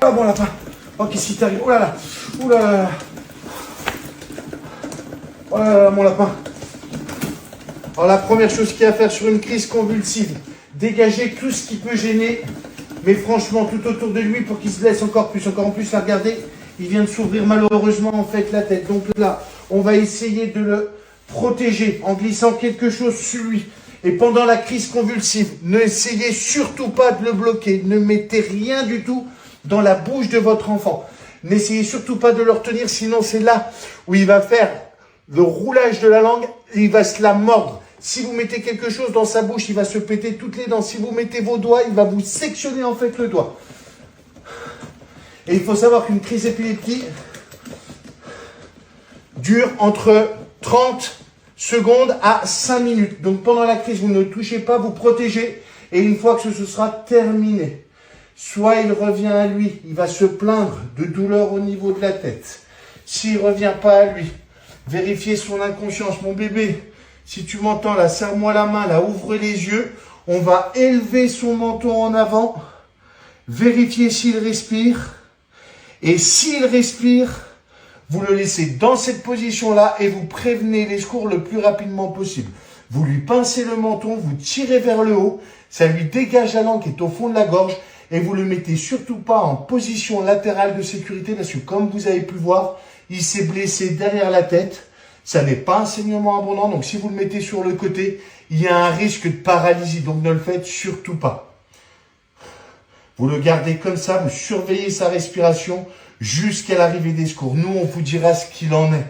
Ah bon lapin. Oh, qu'est-ce qui t'arrive? Oh là là. Oh là là. Oh là là, mon lapin. Alors la première chose qu'il y a à faire sur une crise convulsive, dégager tout ce qui peut gêner, mais franchement tout autour de lui pour qu'il se blesse encore plus. Encore en plus, là, regardez, il vient de s'ouvrir malheureusement en fait la tête. Donc là, on va essayer de le protéger en glissant quelque chose sur lui. Et pendant la crise convulsive, n'essayez surtout pas de le bloquer. Ne mettez rien du tout dans la bouche de votre enfant. N'essayez surtout pas de le retenir, sinon c'est là où il va faire le roulage de la langue et il va se la mordre. Si vous mettez quelque chose dans sa bouche, il va se péter toutes les dents. Si vous mettez vos doigts, il va vous sectionner en fait le doigt. Et il faut savoir qu'une crise épileptique dure entre 30 secondes à 5 minutes. Donc pendant la crise, vous ne touchez pas, vous protégez. Et une fois que ce sera terminé, soit il revient à lui, il va se plaindre de douleur au niveau de la tête. S'il ne revient pas à lui, vérifiez son inconscience. Mon bébé, si tu m'entends là, serre-moi la main, là, ouvre les yeux. On va élever son menton en avant, vérifier s'il respire. Et s'il respire, vous le laissez dans cette position-là et vous prévenez les secours le plus rapidement possible. Vous lui pincez le menton, vous tirez vers le haut, ça lui dégage la langue qui est au fond de la gorge et vous le mettez surtout pas en position latérale de sécurité parce que comme vous avez pu voir, il s'est blessé derrière la tête. Ça n'est pas un saignement abondant, donc si vous le mettez sur le côté, il y a un risque de paralysie, donc ne le faites surtout pas. Vous le gardez comme ça, vous surveillez sa respiration jusqu'à l'arrivée des secours. Nous, on vous dira ce qu'il en est.